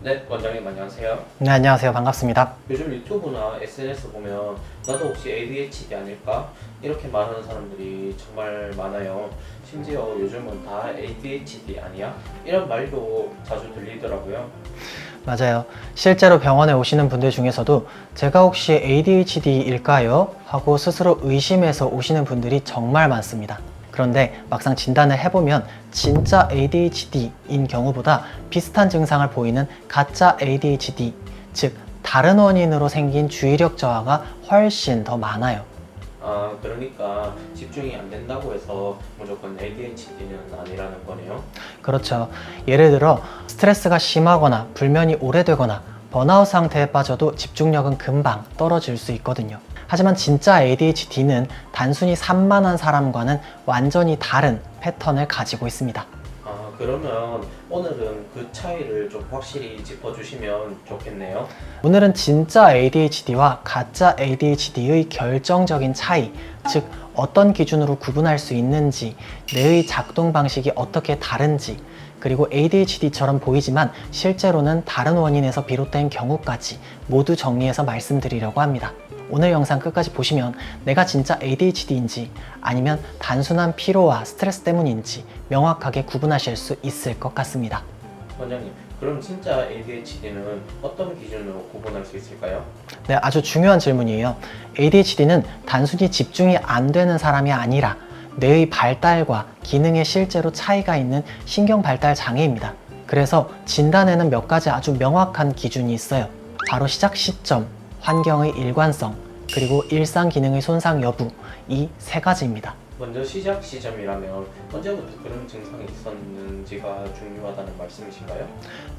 네, 원장님 안녕하세요. 네, 안녕하세요. 반갑습니다. 요즘 유튜브나 SNS 보면 나도 혹시 ADHD 아닐까? 이렇게 말하는 사람들이 정말 많아요. 심지어 요즘은 다 ADHD 아니야? 이런 말도 자주 들리더라고요. 맞아요. 실제로 병원에 오시는 분들 중에서도 제가 혹시 ADHD일까요? 하고 스스로 의심해서 오시는 분들이 정말 많습니다. 그런데 막상 진단을 해보면 진짜 ADHD인 경우보다 비슷한 증상을 보이는 가짜 ADHD, 즉 다른 원인으로 생긴 주의력 저하가 훨씬 더 많아요. 아, 그러니까 집중이 안 된다고 해서 무조건 ADHD는 아니라는 거네요. 그렇죠. 예를 들어 스트레스가 심하거나 불면이 오래되거나 번아웃 상태에 빠져도 집중력은 금방 떨어질 수 있거든요. 하지만 진짜 ADHD는 단순히 산만한 사람과는 완전히 다른 패턴을 가지고 있습니다. 아, 그러면 오늘은 그 차이를 좀 확실히 짚어주시면 좋겠네요. 오늘은 진짜 ADHD와 가짜 ADHD의 결정적인 차이, 즉 어떤 기준으로 구분할 수 있는지, 뇌의 작동 방식이 어떻게 다른지, 그리고 ADHD처럼 보이지만 실제로는 다른 원인에서 비롯된 경우까지 모두 정리해서 말씀드리려고 합니다. 오늘 영상 끝까지 보시면 내가 진짜 ADHD인지 아니면 단순한 피로와 스트레스 때문인지 명확하게 구분하실 수 있을 것 같습니다. 원장님, 그럼 진짜 ADHD는 어떤 기준으로 구분할 수 있을까요? 네, 아주 중요한 질문이에요. ADHD는 단순히 집중이 안 되는 사람이 아니라 뇌의 발달과 기능에 실제로 차이가 있는 신경 발달 장애입니다. 그래서 진단에는 몇 가지 아주 명확한 기준이 있어요. 바로 시작 시점, 환경의 일관성, 그리고 일상 기능의 손상 여부, 이 세 가지입니다. 먼저 시작 시점이라면 언제부터 그런 증상이 있었는지가 중요하다는 말씀이신가요?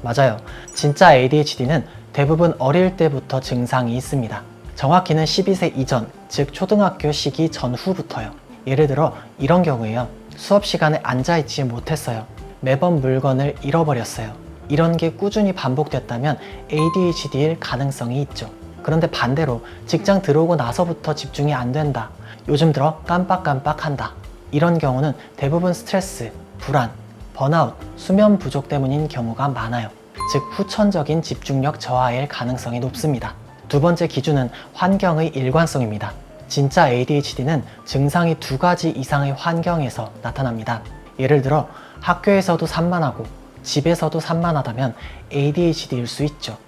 맞아요. 진짜 ADHD는 대부분 어릴 때부터 증상이 있습니다. 정확히는 12세 이전, 즉 초등학교 시기 전후부터요. 예를 들어 이런 경우에요. 수업 시간에 앉아있지 못했어요. 매번 물건을 잃어버렸어요. 이런 게 꾸준히 반복됐다면 ADHD일 가능성이 있죠. 그런데 반대로 직장 들어오고 나서부터 집중이 안 된다. 요즘 들어 깜빡깜빡 한다. 이런 경우는 대부분 스트레스, 불안, 번아웃, 수면 부족 때문인 경우가 많아요. 즉 후천적인 집중력 저하일 가능성이 높습니다. 두 번째 기준은 환경의 일관성입니다. 진짜 ADHD는 증상이 두 가지 이상의 환경에서 나타납니다. 예를 들어 학교에서도 산만하고 집에서도 산만하다면 ADHD일 수 있죠.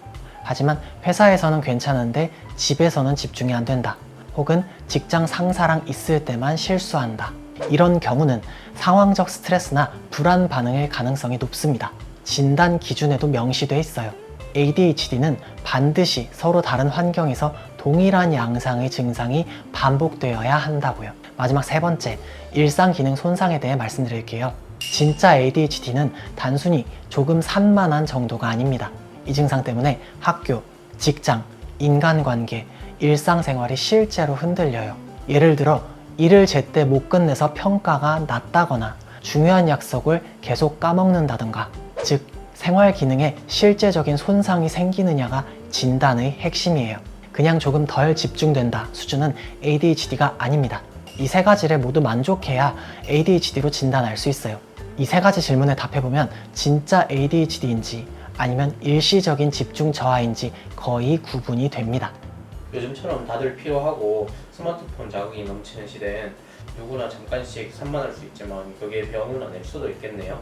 하지만 회사에서는 괜찮은데 집에서는 집중이 안 된다. 혹은 직장 상사랑 있을 때만 실수한다. 이런 경우는 상황적 스트레스나 불안 반응일 가능성이 높습니다. 진단 기준에도 명시되어 있어요. ADHD는 반드시 서로 다른 환경에서 동일한 양상의 증상이 반복되어야 한다고요. 마지막 세 번째, 일상 기능 손상에 대해 말씀드릴게요. 진짜 ADHD는 단순히 조금 산만한 정도가 아닙니다. 이 증상 때문에 학교, 직장, 인간관계, 일상생활이 실제로 흔들려요. 예를 들어 일을 제때 못 끝내서 평가가 낮다거나 중요한 약속을 계속 까먹는다던가, 즉 생활 기능에 실제적인 손상이 생기느냐가 진단의 핵심이에요. 그냥 조금 덜 집중된다 수준은 ADHD가 아닙니다. 이 세 가지를 모두 만족해야 ADHD로 진단할 수 있어요. 이 세 가지 질문에 답해보면 진짜 ADHD인지 아니면 일시적인 집중 저하인지 거의 구분이 됩니다. 요즘처럼 다들 피로하고 스마트폰 자극이 넘치는 시대엔 누구나 잠깐씩 산만할 수 있지만 그게 병은 아닐 수도 있겠네요.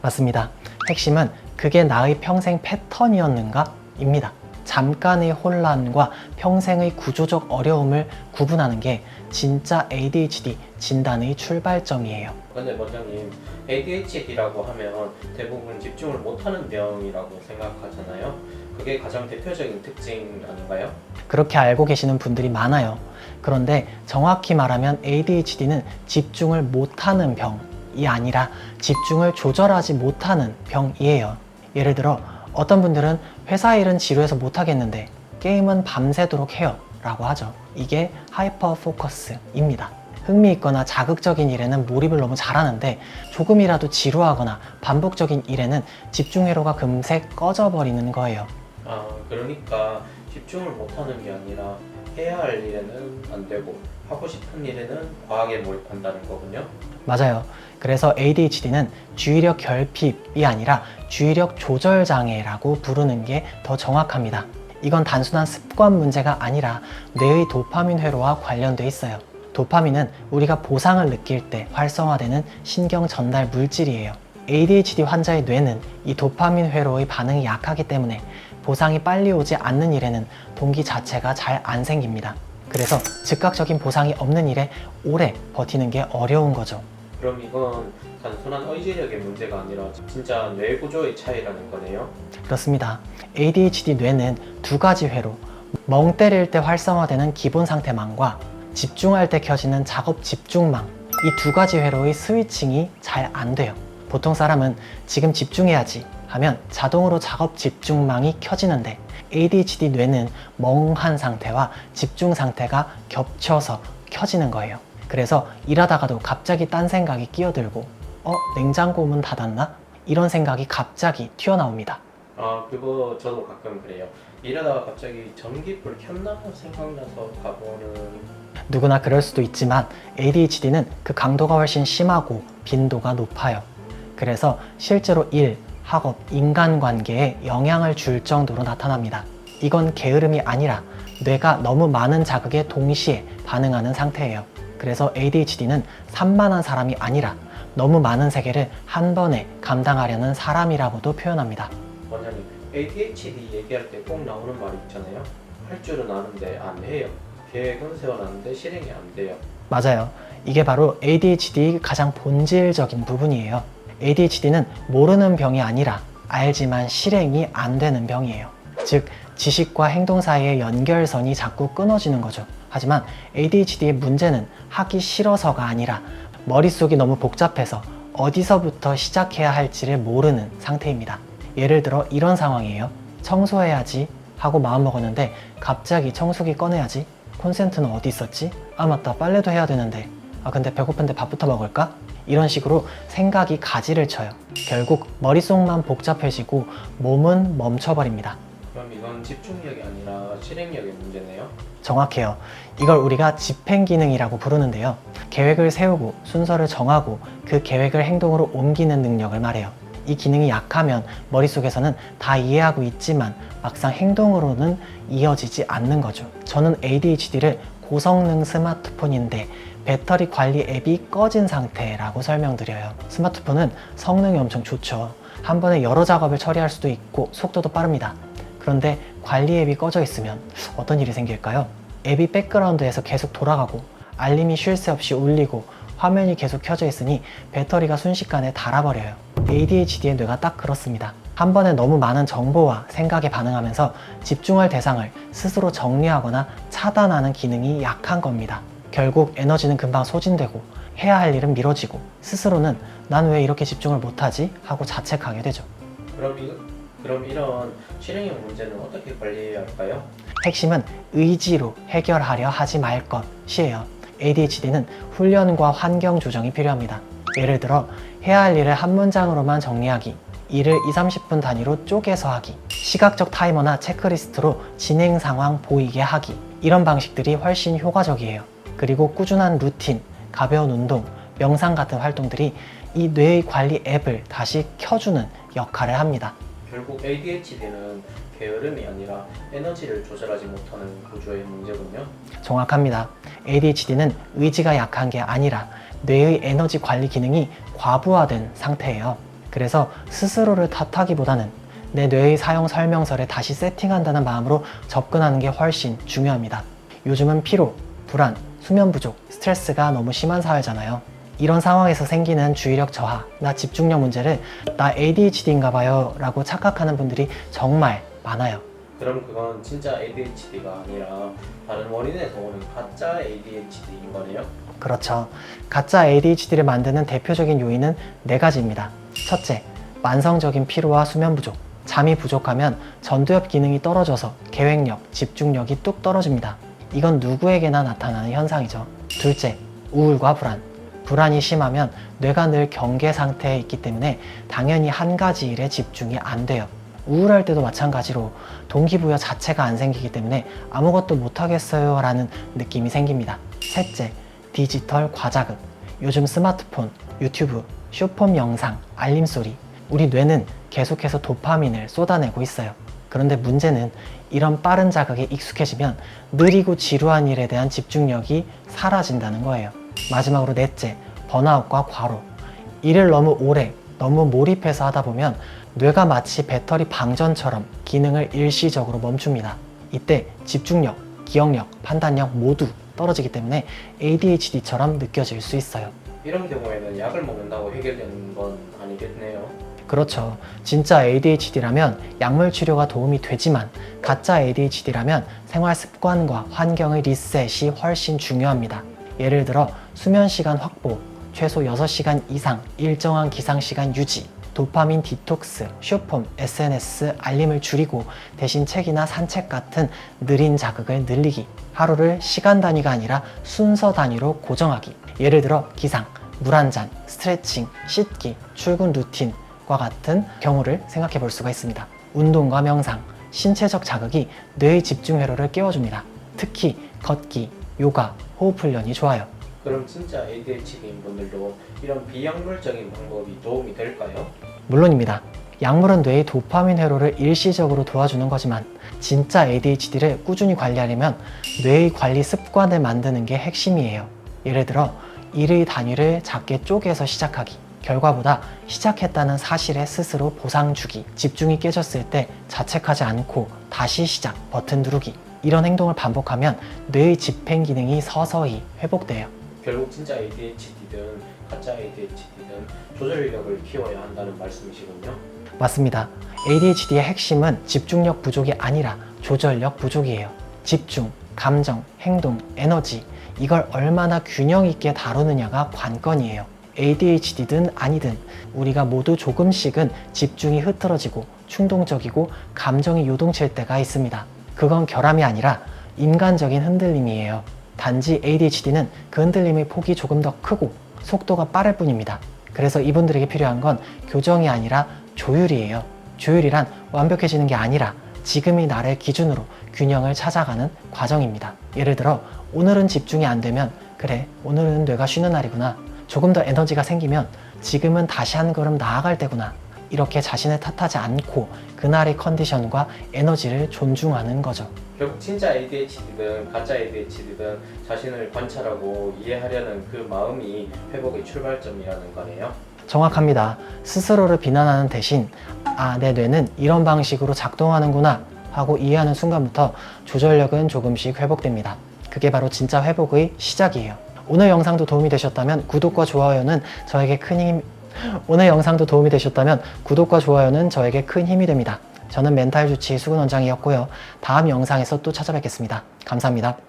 맞습니다. 핵심은 그게 나의 평생 패턴이었는가? 입니다. 잠깐의 혼란과 평생의 구조적 어려움을 구분하는 게 진짜 ADHD 진단의 출발점이에요. 근데 원장님, ADHD라고 하면 대부분 집중을 못하는 병이라고 생각하잖아요. 그게 가장 대표적인 특징 아닌가요? 그렇게 알고 계시는 분들이 많아요. 그런데 정확히 말하면 ADHD는 집중을 못하는 병이 아니라 집중을 조절하지 못하는 병이에요. 예를 들어 어떤 분들은 회사 일은 지루해서 못하겠는데 게임은 밤새도록 해요 라고 하죠. 이게 하이퍼 포커스입니다. 흥미있거나 자극적인 일에는 몰입을 너무 잘하는데 조금이라도 지루하거나 반복적인 일에는 집중 회로가 금세 꺼져버리는 거예요. 아, 그러니까 집중을 못하는 게 아니라 해야 할 일에는 안 되고 하고 싶은 일에는 과하게 몰입한다는 거군요. 맞아요. 그래서 ADHD는 주의력 결핍이 아니라 주의력 조절 장애라고 부르는 게 더 정확합니다. 이건 단순한 습관 문제가 아니라 뇌의 도파민 회로와 관련돼 있어요. 도파민은 우리가 보상을 느낄 때 활성화되는 신경 전달 물질이에요. ADHD 환자의 뇌는 이 도파민 회로의 반응이 약하기 때문에 보상이 빨리 오지 않는 일에는 동기 자체가 잘 안 생깁니다. 그래서 즉각적인 보상이 없는 일에 오래 버티는 게 어려운 거죠. 그럼 이건 단순한 의지력의 문제가 아니라 진짜 뇌 구조의 차이라는 거네요. 그렇습니다. ADHD 뇌는 두 가지 회로, 멍 때릴 때 활성화되는 기본 상태망과 집중할 때 켜지는 작업 집중망, 이 두 가지 회로의 스위칭이 잘 안 돼요. 보통 사람은 지금 집중해야지 하면 자동으로 작업 집중망이 켜지는데 ADHD 뇌는 멍한 상태와 집중 상태가 겹쳐서 켜지는 거예요. 그래서 일하다가도 갑자기 딴 생각이 끼어들고 냉장고 문 닫았나? 이런 생각이 갑자기 튀어나옵니다. 아, 그거 저도 가끔 그래요. 일하다가 갑자기 전기불 켰나 생각나서 가보는. 누구나 그럴 수도 있지만 ADHD는 그 강도가 훨씬 심하고 빈도가 높아요. 그래서 실제로 일, 학업, 인간관계에 영향을 줄 정도로 나타납니다. 이건 게으름이 아니라 뇌가 너무 많은 자극에 동시에 반응하는 상태예요. 그래서 ADHD는 산만한 사람이 아니라 너무 많은 세계를 한 번에 감당하려는 사람이라고도 표현합니다. 원장님, ADHD 얘기할 때 꼭 나오는 말이 있잖아요. 할 줄은 아는데 안 해요. 계획은 세워놨는데 실행이 안 돼요. 맞아요. 이게 바로 ADHD의 가장 본질적인 부분이에요. ADHD는 모르는 병이 아니라 알지만 실행이 안 되는 병이에요. 즉, 지식과 행동 사이의 연결선이 자꾸 끊어지는 거죠. 하지만 ADHD의 문제는 하기 싫어서가 아니라 머릿속이 너무 복잡해서 어디서부터 시작해야 할지를 모르는 상태입니다. 예를 들어 이런 상황이에요. 청소해야지 하고 마음먹었는데 갑자기 청소기 꺼내야지? 콘센트는 어디 있었지? 아 맞다, 빨래도 해야 되는데 근데 배고픈데 밥부터 먹을까? 이런 식으로 생각이 가지를 쳐요. 결국 머릿속만 복잡해지고 몸은 멈춰버립니다. 그럼 이건 집중력이 아니라 실행력의 문제네요. 정확해요. 이걸 우리가 집행기능이라고 부르는데요. 계획을 세우고 순서를 정하고 그 계획을 행동으로 옮기는 능력을 말해요. 이 기능이 약하면 머릿속에서는 다 이해하고 있지만 막상 행동으로는 이어지지 않는 거죠. 저는 ADHD를 고성능 스마트폰인데 배터리 관리 앱이 꺼진 상태라고 설명드려요. 스마트폰은 성능이 엄청 좋죠. 한 번에 여러 작업을 처리할 수도 있고 속도도 빠릅니다. 그런데 관리 앱이 꺼져 있으면 어떤 일이 생길까요? 앱이 백그라운드에서 계속 돌아가고 알림이 쉴 새 없이 울리고 화면이 계속 켜져 있으니 배터리가 순식간에 닳아버려요. ADHD의 뇌가 딱 그렇습니다. 한 번에 너무 많은 정보와 생각에 반응하면서 집중할 대상을 스스로 정리하거나 차단하는 기능이 약한 겁니다. 결국 에너지는 금방 소진되고 해야 할 일은 미뤄지고 스스로는 난 왜 이렇게 집중을 못하지? 하고 자책하게 되죠. 그럼 이런 실행력 문제는 어떻게 관리해야 할까요? 핵심은 의지로 해결하려 하지 말 것이에요. ADHD는 훈련과 환경 조정이 필요합니다. 예를 들어 해야 할 일을 한 문장으로만 정리하기, 일을 20-30분 단위로 쪼개서 하기, 시각적 타이머나 체크리스트로 진행 상황 보이게 하기, 이런 방식들이 훨씬 효과적이에요. 그리고 꾸준한 루틴, 가벼운 운동, 명상 같은 활동들이 이 뇌의 관리 앱을 다시 켜주는 역할을 합니다. 결국 ADHD는 게으름이 아니라 에너지를 조절하지 못하는 구조의 문제군요. 정확합니다. ADHD는 의지가 약한 게 아니라 뇌의 에너지 관리 기능이 과부하된 상태예요. 그래서 스스로를 탓하기보다는 내 뇌의 사용 설명서를 다시 세팅한다는 마음으로 접근하는 게 훨씬 중요합니다. 요즘은 피로, 불안, 수면 부족, 스트레스가 너무 심한 사회잖아요. 이런 상황에서 생기는 주의력 저하나 집중력 문제를 나 ADHD인가 봐요 라고 착각하는 분들이 정말 많아요. 그럼 그건 진짜 ADHD가 아니라 다른 원인에서 오는 가짜 ADHD인 거네요? 그렇죠. 가짜 ADHD를 만드는 대표적인 요인은 4가지입니다. 첫째, 만성적인 피로와 수면 부족. 잠이 부족하면 전두엽 기능이 떨어져서 계획력, 집중력이 뚝 떨어집니다. 이건 누구에게나 나타나는 현상이죠. 둘째, 우울과 불안. 불안이 심하면 뇌가 늘 경계 상태에 있기 때문에 당연히 한 가지 일에 집중이 안 돼요. 우울할 때도 마찬가지로 동기부여 자체가 안 생기기 때문에 아무것도 못하겠어요 라는 느낌이 생깁니다. 셋째, 디지털 과자극. 요즘 스마트폰, 유튜브, 쇼폼 영상, 알림소리, 우리 뇌는 계속해서 도파민을 쏟아내고 있어요. 그런데 문제는 이런 빠른 자극에 익숙해지면 느리고 지루한 일에 대한 집중력이 사라진다는 거예요. 마지막으로 넷째, 번아웃과 과로. 일을 너무 오래, 너무 몰입해서 하다 보면 뇌가 마치 배터리 방전처럼 기능을 일시적으로 멈춥니다. 이때 집중력, 기억력, 판단력 모두 떨어지기 때문에 ADHD처럼 느껴질 수 있어요. 이런 경우에는 약을 먹는다고 해결되는 건 아니겠네요. 그렇죠. 진짜 ADHD라면 약물 치료가 도움이 되지만 가짜 ADHD라면 생활 습관과 환경의 리셋이 훨씬 중요합니다. 예를 들어 수면 시간 확보, 최소 6시간 이상 일정한 기상 시간 유지, 도파민 디톡스, 쇼폼, SNS, 알림을 줄이고 대신 책이나 산책 같은 느린 자극을 늘리기, 하루를 시간 단위가 아니라 순서 단위로 고정하기. 예를 들어 기상, 물 한 잔, 스트레칭, 씻기, 출근 루틴과 같은 경우를 생각해 볼 수가 있습니다. 운동과 명상, 신체적 자극이 뇌의 집중 회로를 깨워줍니다. 특히 걷기, 요가, 호흡 훈련이 좋아요. 그럼 진짜 ADHD인 분들도 이런 비약물적인 방법이 도움이 될까요? 물론입니다. 약물은 뇌의 도파민 회로를 일시적으로 도와주는 거지만 진짜 ADHD를 꾸준히 관리하려면 뇌의 관리 습관을 만드는 게 핵심이에요. 예를 들어 일의 단위를 작게 쪼개서 시작하기, 결과보다 시작했다는 사실에 스스로 보상 주기, 집중이 깨졌을 때 자책하지 않고 다시 시작 버튼 누르기, 이런 행동을 반복하면 뇌의 집행 기능이 서서히 회복돼요. 결국 진짜 ADHD든 가짜 ADHD든 조절력을 키워야 한다는 말씀이시군요. 맞습니다. ADHD의 핵심은 집중력 부족이 아니라 조절력 부족이에요. 집중, 감정, 행동, 에너지, 이걸 얼마나 균형 있게 다루느냐가 관건이에요. ADHD든 아니든 우리가 모두 조금씩은 집중이 흐트러지고 충동적이고 감정이 요동칠 때가 있습니다. 그건 결함이 아니라 인간적인 흔들림이에요. 단지 ADHD는 그 흔들림의 폭이 조금 더 크고 속도가 빠를 뿐입니다. 그래서 이분들에게 필요한 건 교정이 아니라 조율이에요. 조율이란 완벽해지는 게 아니라 지금의 나를 기준으로 균형을 찾아가는 과정입니다. 예를 들어 오늘은 집중이 안 되면 그래, 오늘은 뇌가 쉬는 날이구나. 조금 더 에너지가 생기면 지금은 다시 한 걸음 나아갈 때구나. 이렇게 자신을 탓하지 않고 그날의 컨디션과 에너지를 존중하는 거죠. 결국 진짜 ADHD든 가짜 ADHD든 자신을 관찰하고 이해하려는 그 마음이 회복의 출발점이라는 거네요. 정확합니다. 스스로를 비난하는 대신 내 뇌는 이런 방식으로 작동하는구나 하고 이해하는 순간부터 조절력은 조금씩 회복됩니다. 그게 바로 진짜 회복의 시작이에요. 오늘 영상도 도움이 되셨다면 구독과 좋아요는 저에게 큰 힘이 됩니다. 저는 멘탈 주치 수근 원장이었고요. 다음 영상에서 또 찾아뵙겠습니다. 감사합니다.